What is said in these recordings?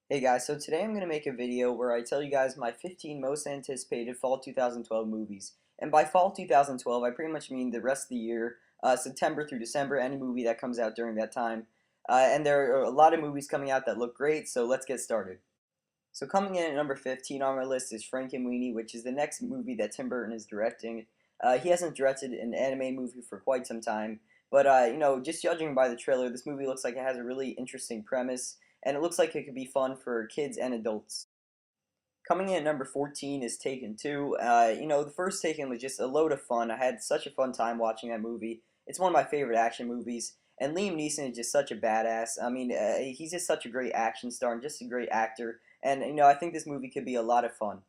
Hey guys, so today I'm going to make a video where I tell you guys my 15 most anticipated fall 2012 movies. And by fall 2012, I pretty much mean the rest of the year, September through December, any movie that comes out during that time. And there are a lot of movies coming out that look great, so let's get started. So coming in at number 15 on my list is Frankenweenie, which is the next movie that Tim Burton is directing. He hasn't directed an anime movie for quite some time, but just judging by the trailer, this movie looks like it has a really interesting premise, and it looks like it could be fun for kids and adults. Coming in at number 14 is Taken 2. The first Taken was just a load of fun. I had such a fun time watching that movie. It's one of my favorite action movies, and Liam Neeson is just such a badass. I mean, he's just such a great action star and just a great actor, and I think this movie could be a lot of fun.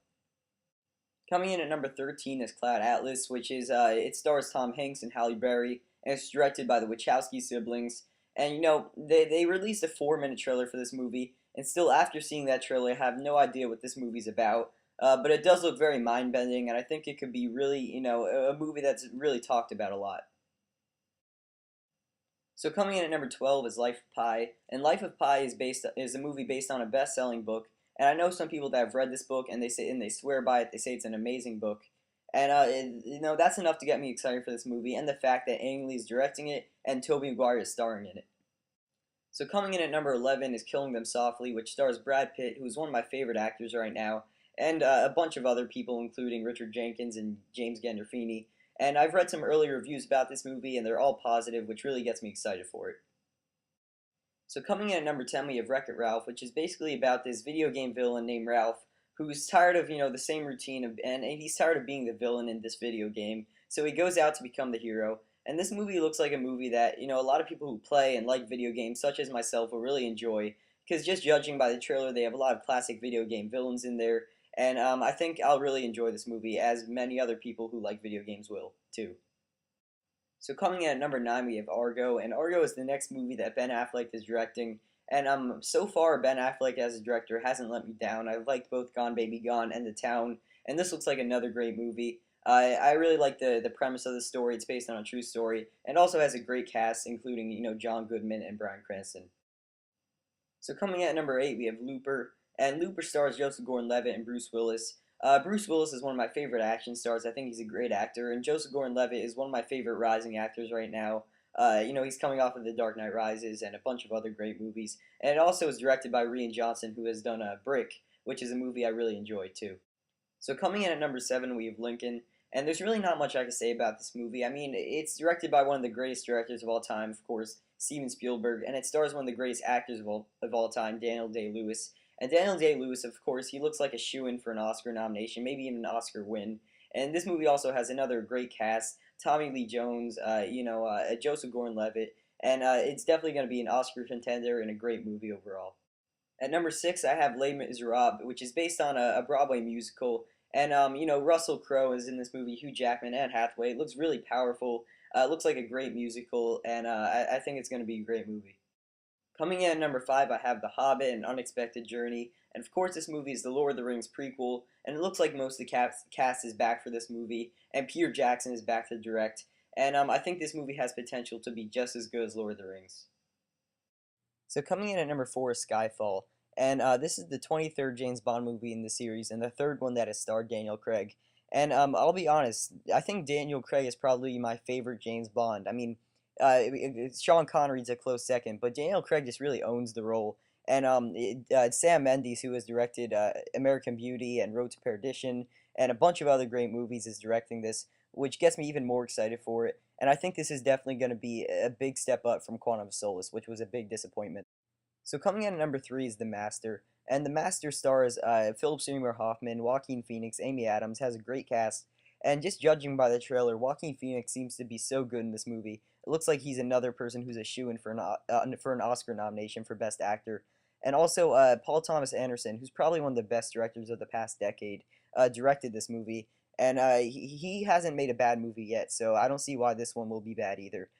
Coming in at number 13 is Cloud Atlas, which is it stars Tom Hanks and Halle Berry, and it's directed by the Wachowski siblings. And they released a 4-minute trailer for this movie, and still after seeing that trailer, I have no idea what this movie's about. But it does look very mind-bending, and I think it could be really, a movie that's really talked about a lot. So coming in at number 12 is Life of Pi, and Life of Pi is a movie based on a best-selling book. And I know some people that have read this book and they swear by it. They say it's an amazing book, and that's enough to get me excited for this movie. And the fact that Ang Lee is directing it and Tobey Maguire is starring in it. So coming in at number 11 is Killing Them Softly, which stars Brad Pitt, who's one of my favorite actors right now, and a bunch of other people, including Richard Jenkins and James Gandolfini. And I've read some early reviews about this movie, and they're all positive, which really gets me excited for it. So coming in at number 10, we have WreckIt Ralph, which is basically about this video game villain named Ralph, who's tired of, the same routine, and he's tired of being the villain in this video game, so he goes out to become the hero. And this movie looks like a movie that, a lot of people who play and like video games, such as myself, will really enjoy, because just judging by the trailer, they have a lot of classic video game villains in there, and I think I'll really enjoy this movie, as many other people who like video games will, too. So coming in at number 9, we have Argo, and Argo is the next movie that Ben Affleck is directing. And so far, Ben Affleck as a director hasn't let me down. I've liked both Gone Baby Gone and The Town, and this looks like another great movie. I really like the premise of the story. It's based on a true story, and also has a great cast, including John Goodman and Bryan Cranston. So coming in at number 8, we have Looper, and Looper stars Joseph Gordon-Levitt and Bruce Willis. Bruce Willis is one of my favorite action stars. I think he's a great actor, and Joseph Gordon-Levitt is one of my favorite rising actors right now. He's coming off of The Dark Knight Rises and a bunch of other great movies. And it also is directed by Rian Johnson, who has done Brick, which is a movie I really enjoyed too. So coming in at number 7, we have Lincoln, and there's really not much I can say about this movie. I mean, it's directed by one of the greatest directors of all time, of course, Steven Spielberg, and it stars one of the greatest actors of all time, Daniel Day-Lewis. And Daniel Day-Lewis, of course, he looks like a shoo-in for an Oscar nomination, maybe even an Oscar win. And this movie also has another great cast: Tommy Lee Jones, Joseph Gordon-Levitt, and it's definitely going to be an Oscar contender and a great movie overall. At number 6, I have Les Miserables, which is based on a Broadway musical. And, Russell Crowe is in this movie, Hugh Jackman, and Hathaway. It looks really powerful. It looks like a great musical, and I think it's going to be a great movie. Coming in at number 5, I have The Hobbit, An Unexpected Journey. And of course, this movie is the Lord of the Rings prequel, and it looks like most of the cast is back for this movie, and Peter Jackson is back to direct. And I think this movie has potential to be just as good as Lord of the Rings. So coming in at number 4 is Skyfall, and this is the 23rd James Bond movie in the series, and the third one that has starred Daniel Craig. And I'll be honest, I think Daniel Craig is probably my favorite James Bond. I mean, Sean Connery's a close second, but Daniel Craig just really owns the role. And Sam Mendes, who has directed American Beauty and Road to Perdition and a bunch of other great movies, is directing this, which gets me even more excited for it. And I think this is definitely going to be a big step up from Quantum of Solace, which was a big disappointment. So coming in at number 3 is The Master, and The Master stars Philip Seymour Hoffman, Joaquin Phoenix, Amy Adams, has a great cast. And just judging by the trailer, Joaquin Phoenix seems to be so good in this movie. It looks like he's another person who's a shoo-in for an Oscar nomination for Best Actor. And also, Paul Thomas Anderson, who's probably one of the best directors of the past decade, directed this movie. And he hasn't made a bad movie yet, so I don't see why this one will be bad either.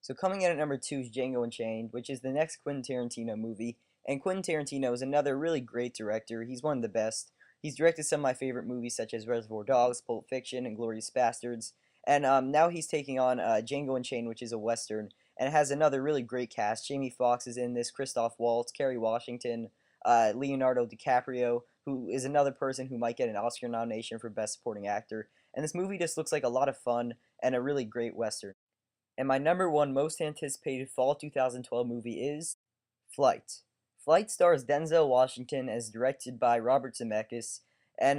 So coming in at number 2 is Django Unchained, which is the next Quentin Tarantino movie. And Quentin Tarantino is another really great director. He's one of the best. He's directed some of my favorite movies, such as Reservoir Dogs, Pulp Fiction, and Glorious Bastards. And now he's taking on Django Unchained, which is a Western. And it has another really great cast. Jamie Foxx is in this, Christoph Waltz, Kerry Washington, Leonardo DiCaprio, who is another person who might get an Oscar nomination for Best Supporting Actor. And this movie just looks like a lot of fun and a really great Western. And my number one most anticipated fall 2012 movie is Flight. Flight stars Denzel Washington as directed by Robert Zemeckis. And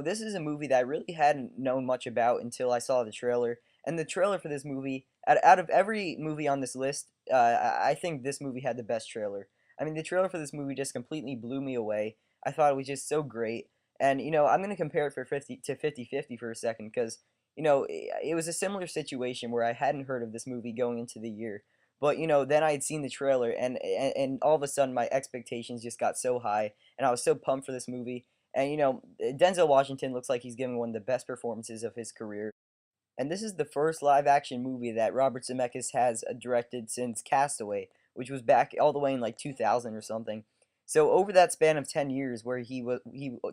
this is a movie that I really hadn't known much about until I saw the trailer. And the trailer for this movie, out of every movie on this list, I think this movie had the best trailer. I mean, the trailer for this movie just completely blew me away. I thought it was just so great. And I'm going to compare it for 50-50 for a second because it was a similar situation where I hadn't heard of this movie going into the year. But then I had seen the trailer, and all of a sudden my expectations just got so high, and I was so pumped for this movie. And Denzel Washington looks like he's giving one of the best performances of his career. And this is the first live action movie that Robert Zemeckis has directed since Castaway, which was back all the way in like 2000 or something. So over that span of 10 years where he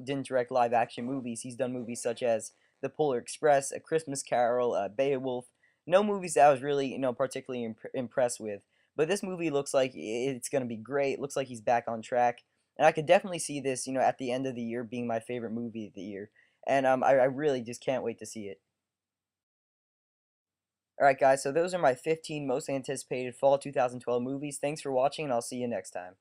didn't direct live action movies, he's done movies such as The Polar Express, A Christmas Carol, Beowulf. No movies that I was really, particularly impressed with. But this movie looks like it's going to be great. Looks like he's back on track. And I could definitely see this, at the end of the year being my favorite movie of the year. And I really just can't wait to see it. Alright guys, so those are my 15 most anticipated fall 2012 movies. Thanks for watching, and I'll see you next time.